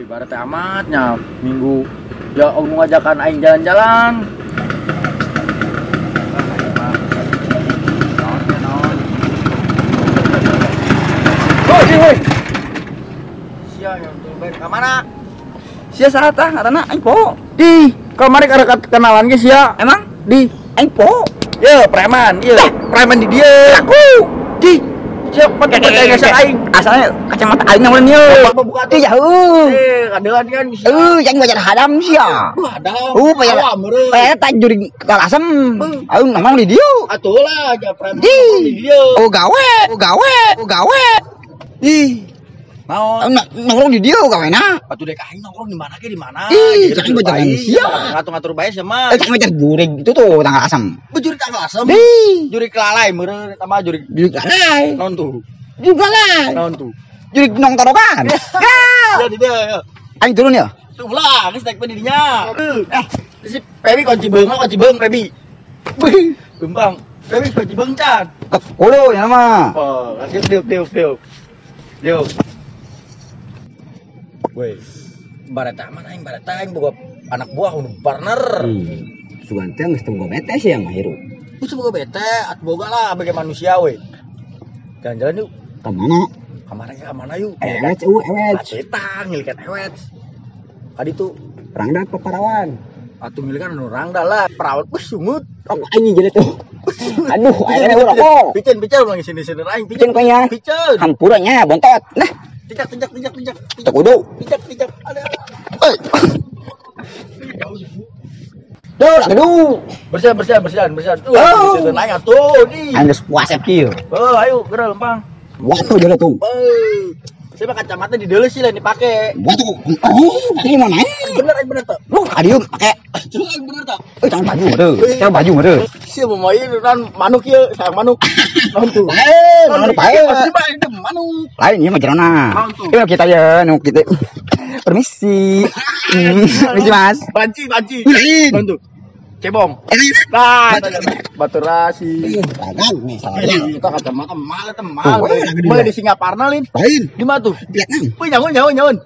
ibarat amatnya minggu ya om ngajakan aing jalan-jalan. Woi. Sia yang tuh baik ka mana? Sia saratah ngaranna aing po. Di kamari ada kenalan ge sia. Emang Di aing po. ya preman, iya preman di dia. Aku. Di siapa pakai ngasih aing. Asalnya kacamata aing namanya nih. Apa buka tuh? Iya, Kadelan kan sia. yang bajar hadam sia. Ada. Payah tak juri kalasem. Aing ngomong di dieu. Atuh lah aja preman Di. di dia. Oh gawe. Ih, Mau nongkrong di dieu gawena. atuh dek aing nongkrong di mana ge di mana? Ih, jangan bajaran sia. Ngatur-ngatur bae sama. Cak bajar jurig itu tuh tanggal asam. Juri tanggal asem. Ih, Juri kelalai meureun eta mah juri jurig kalai. naon tuh? Juga lah. Naon tuh? Jurig nong torokan. Ya di dia. Aing turun ya. Tuh ulah, geus naik dinya. Si Pebi kunci beung Pebi. Gembang. Pebi kunci beung can. Kulo ya mah. Oh, kasih diuk. Woi. Barata aing boga anak buah nu partner. Sugan teh geus teu bete sih yang Mahiru. Geus boga bete, at boga lah sebagai manusia we. Jalan-jalan yuk. Ka mana? Kamana yuk? Ewet. Cetang ngilikan ewet. Tadi tuh Rangda paparawan. atuh ngilikan anu rangda lah, perawat sungut. Rokok anjing jadi tuh. Aduh, akhirnya rokok. Picen ulang sini aing Picen konya. Picen. Hampurannya bontot. Nah, Tijak. tak kudu. Tijak. Ada. Aduh. Bersihan. Tuh, Oh. sini aing atuh di. Anggeus puasep kieu. Ayo geura lempang. Waktu jadi tuh. Saya pakai kacamata di deuleu sih lain dipake. Waktu. Oh, pakai mana? Bener tuh. Lu adieu pakai. Coba bener tuh. Jangan baju meureun. Jangan baju meureun. Sia mau main kan manuk ieu, sayang manuk. Naon tuh? Naon pae. Manuk. Lain ieu mah jerona. Naon tuh? Ieu kita ya, nu kita. Permisi. Permisi, Mas. Banci. Lain. Naon tuh? Cebong. Nah, batu rasi. Dagang nih salah. Kita kacamata mahal teh mahal. Oh, lagi di Mau mana? di Singaparna lin. Lain. Di mana tuh? Vietnam. Wih, nyaun.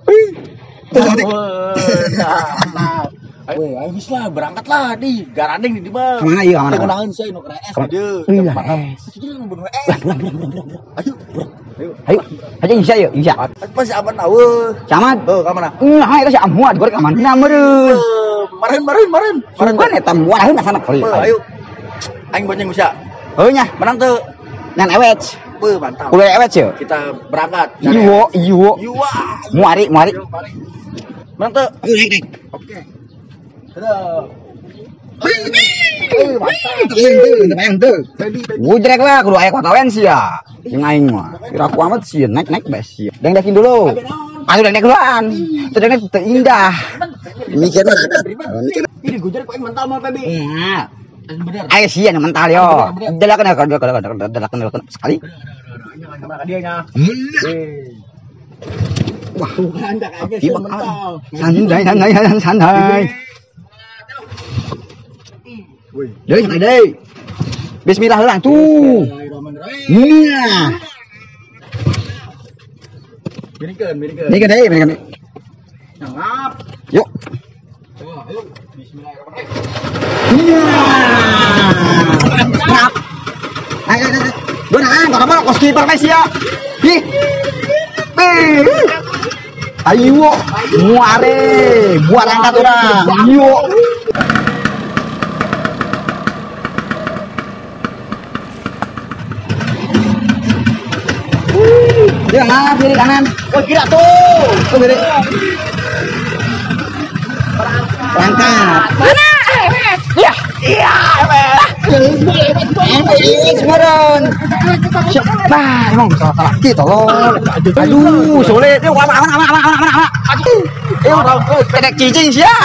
Nah. Ayo geus lah berangkat lah di garandeng di mah. Kemana ieu aman? Kunaon sih nu keren es dieu. Iya. Ayo. Aja insya ya, insya. Masih aman eueuh. Camat. Heuh, ka mana? Eta si amuat goreng amanna meureun. Maren. Sugan eta muat ayeuna sana kali. Ayo. Aing bonceng bisa. Heuh nya, Menang teu. ngan ewet. Mantap. Kuliah ewet ya. Kita berangkat. Iyo. Yuwa. Muari. Menang teu. Ayo naik. Oke. Dadah. Bayang tuh. Wujrek lah kudu aya kotawen sih ya. Yang aing mah. Kira aku amat sih naik bes sih. Deng-dekin dulu. Atuh deng-dek duluan. Teu deng teu indah. Mikir mah ada. Ini gujar kok mental mah Pebi. Nah. Bener. Ayo sih yang mental yo. Dalakan sekali. Sama dia nya. Wah, Tuhan dak aja sih mental. santai. Wih. Deui. Bismillah heula tuh. Iya. Mirikeun. Ini deui. Ngap. Yuk. Ayo. Bismillahirrahmanirrahim. Iya. Ngap. Ayo. Beneran, kalau kos kiper guys ya. Ih. Ayo, muare, buat angkat orang. Ayo. Dia ngalah kiri kanan. Oh, kira tuh. Kiri. Berangkat. Mana? Iya. Semarang. Nah, emang salah kita loh. Aduh, sulit. Yuk, aman. Yuk, pedek cicing sih ya.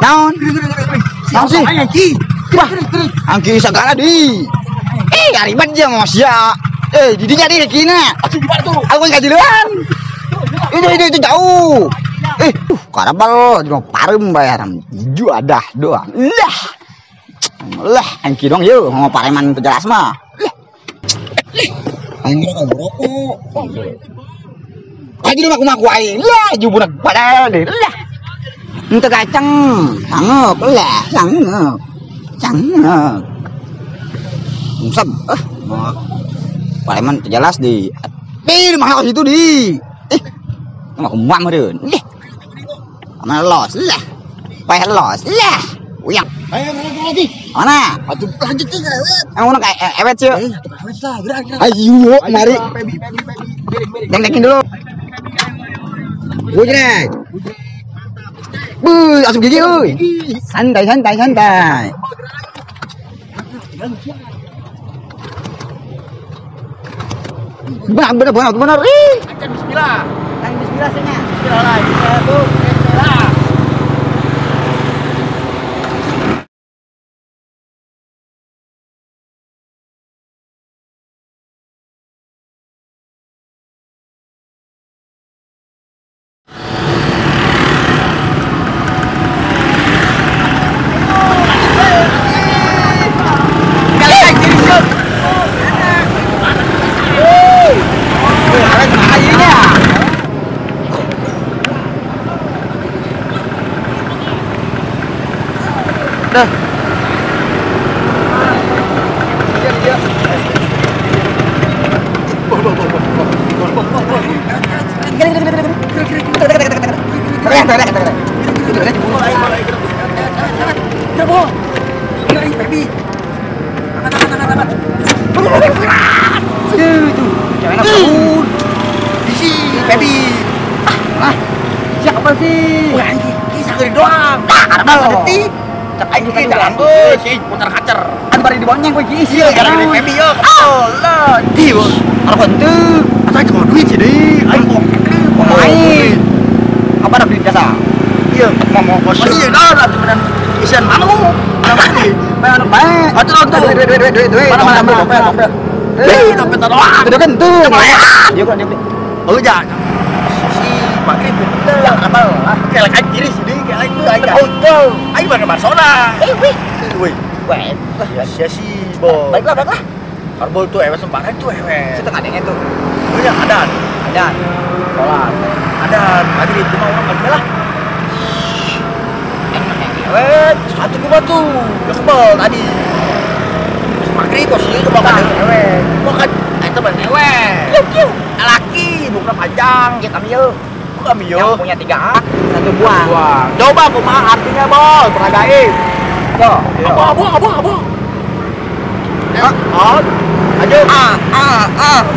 Naon sih? Wah, angki segala di. Gariban aja mos ya. Didinya di kina. Aku enggak duluan. Itu jauh. Karabal cuma parem bayaran. Juadah doang. Lah, angki dong yuk, mau pareman itu jelas mah. Angki kan rokok. Lagi lu maku aing. Lah, jubunak padahal deh. Lah. Ente kacang, sangep lah, sangep. Sangep. Musab, pareman jelas di. Mahal situ di. Mah kumat meureun. Mana los lah. Payah los lah. Uyang. Ayo lagi. Mana? Atuh lanjut teh. Emang kayak ewet sih. Atuh awet lah, gerak. Ayo, mari. Pebi. Deng-dengin dulu. Bujrek. Asup gigi euy. Santai. Benar. Bismillah. Bismillah senya. Bismillah. Siapa sih? Wah, ini sageri doang. Cek aing teh jalan sih putar kacer. Kan bari dibonyeng kowe iki isi. Gara-gara Pebi yo. Allah, di bos. Kalau henteu, Asa cuma duit sih deui. Aing kok main. Apa ada duit jasa? Iya, mau kos. Masih dah temenan isian manu. Namanya. Main bae. Atuh tuh. Duit. Mana dompet. Dompet doang. Itu kan tuh. Dia kok dia. Oh ja. Si magrib betul. Apa? Kayak lagi kiri sini kayak itu aja. Oh tuh. Ayo mana Barcelona. Wih. Weh. Ya sih, Bo. Baiklah. Karbol tuh ewe sembarang tuh ewe. Setengah dengnya tuh. Oh ya ada. Sholat. Ada. Magrib cuma orang lagi lah. Satu gua tuh. Udah kebal tadi. Magrib kok sih coba kan ewe. Kok kan itu ban ewe. Laki bukan panjang. Ya kami yuk. Kami Yang punya 3 ak, 1 buang. Coba kumaha artinya, Bos? Peragain. Tuh. Abu. Ayo.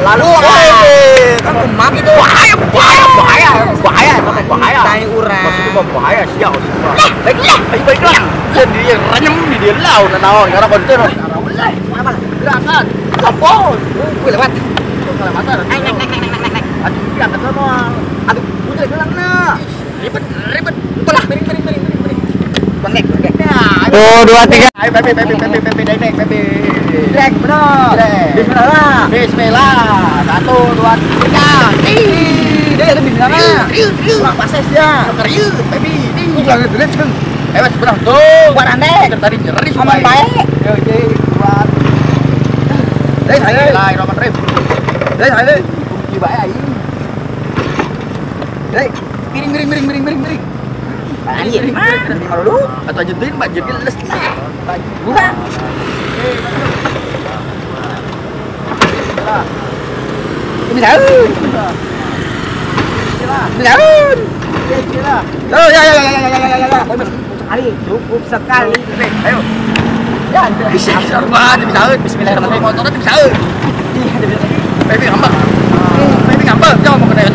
Lalu kan kumaha gitu. Bahaya. Tai urang. Maksudnya bahaya sial. Baiklah. Jadi renyem di dia laut naon karena konten. Mana? Gerakan. Kapol. Gue lewat. Kelewatan. Naik. Aduh, dia kata doang. Aduh, udah gelangna. Ribet. Itulah. Miring. Bangek. Tuh, 2, 3. Ayo, Pepe, naik. Drag, bener. Bismillah. 1, 2, 3. Dia ada bismillah. Kurang pases ya. Serius, Pepe. Jangan dulu, Ceng. Sebentar tuh. Buat ande. Tadi nyeri Aman baik. Yo, buat. Bismillahirrahmanirrahim. Kunci bae aing. Miring. Anjir, mana dulu? Atau jentuin Pak jadi les lah. Buka. Bisa. Oh ya. Sekali, cukup sekali. Ayo. Ya, Bisa banget, bismillahirrahmanirrahim. Motornya bisa. Pepe ngambek. Jangan mau kena